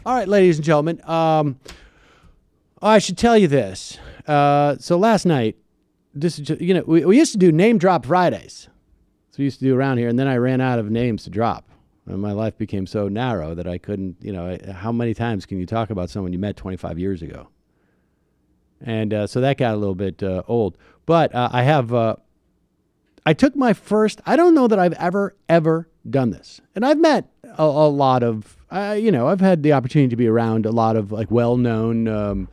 All right, ladies and gentlemen. I should tell you this. So last night, this is we used to do name drop Fridays. So we used to do around here, and then I ran out of names to drop. And my life became so narrow that I couldn't, how many times can you talk about someone you met 25 years ago? And so that got a little bit old. But I took my first, I don't know that I've ever done this. And I've met a lot of, I've had the opportunity to be around a lot of like well-known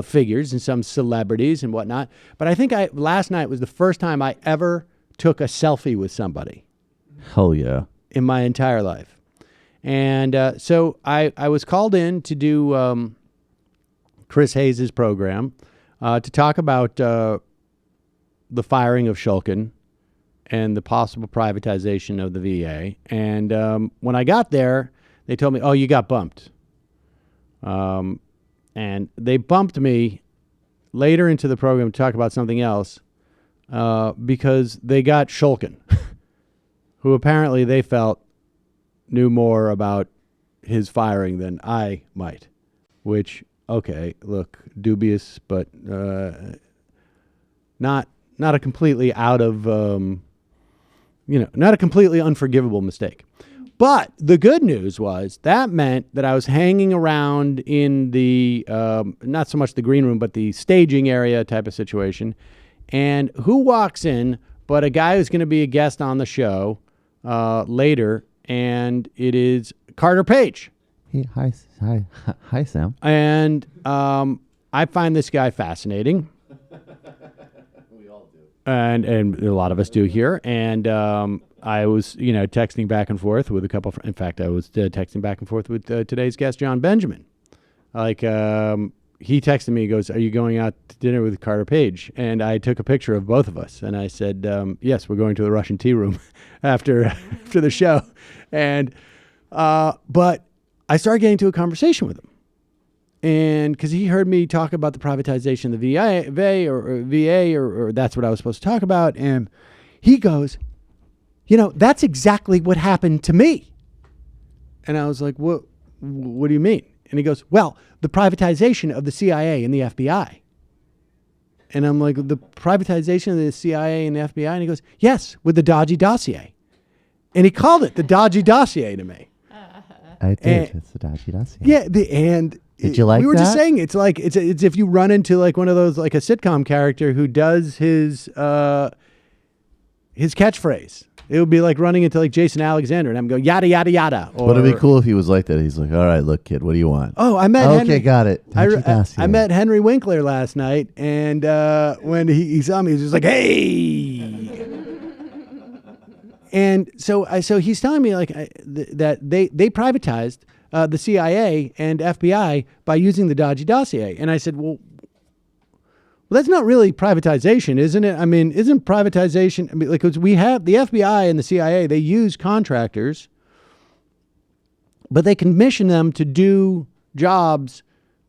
figures and some celebrities and whatnot. But I think last night was the first time I ever took a selfie with somebody. Hell yeah. In my entire life. And so I was called in to do Chris Hayes' program to talk about the firing of Shulkin and the possible privatization of the VA. And when I got there, they told me, oh, you got bumped. And they bumped me later into the program to talk about something else because they got Shulkin, who apparently they felt knew more about his firing than I might, which, okay, look, dubious, but not a completely out of, not a completely unforgivable mistake. But the good news was that meant that I was hanging around in the, not so much the green room, but the staging area type of situation. And who walks in but a guy who's going to be a guest on the show later, and it is Carter Page. Hey, hi, Sam. And I find this guy fascinating. We all do. And a lot of us do here. And I was, texting back and forth with a couple. In fact, I was texting back and forth with today's guest, John Benjamin. He texted me, he goes, are you going out to dinner with Carter Page? And I took a picture of both of us. And I said, yes, we're going to the Russian tea room after the show. And but I started getting into a conversation with him. And because he heard me talk about the privatization of the VA, or that's what I was supposed to talk about. And he goes, that's exactly what happened to me. And I was like, what do you mean? And he goes, well, the privatization of the CIA and the FBI. And I'm like, the privatization of the CIA and the FBI? And he goes, yes, with the dodgy dossier. And he called it the dodgy dossier to me. I did. It's the dodgy dossier. Yeah. Did you like that? We were just saying, it's like, it's if you run into like one of those, like a sitcom character who does his catchphrase. It would be like running into like Jason Alexander, and I'm going yada yada yada. But it'd be cool if he was like that. He's like, "All right, look, kid, what do you want?" Oh, I met. Henry. Okay, got it. I met Henry Winkler last night, and when he saw me, he was just like, "Hey!" And so he's telling me like that they privatized the CIA and FBI by using the dodgy dossier, and I said, well, that's not really privatization, isn't it? I mean, isn't privatization, because we have the FBI and the CIA, they use contractors, but they commission them to do jobs.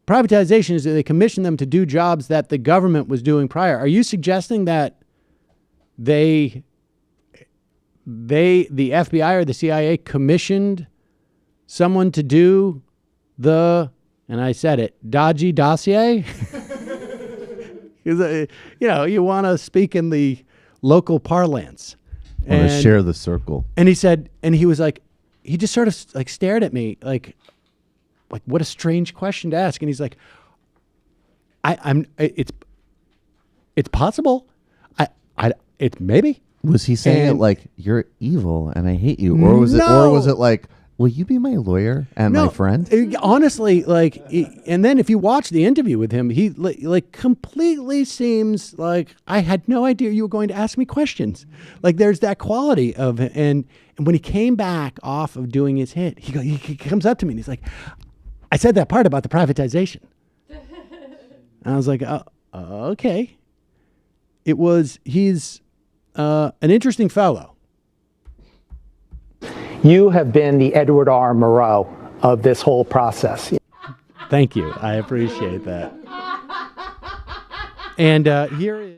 Privatization is that they commission them to do jobs that the government was doing prior. Are you suggesting that the FBI or the CIA commissioned someone to do and I said it, dodgy dossier? Because, you want to speak in the local parlance. Want to share the circle. And he said, and he was like, he just sort of like stared at me like what a strange question to ask. And he's like, it's possible. It's maybe. Was he saying it like, you're evil and I hate you? Or was it like, will you be my lawyer and my friend? Honestly, and then if you watch the interview with him, he like completely seems like I had no idea you were going to ask me questions. Like there's that quality of it. And when he came back off of doing his hit, he comes up to me and he's like, I said that part about the privatization. And I was like, okay. He's an interesting fellow. You have been the Edward R. Murrow of this whole process. Thank you. I appreciate that. And here is...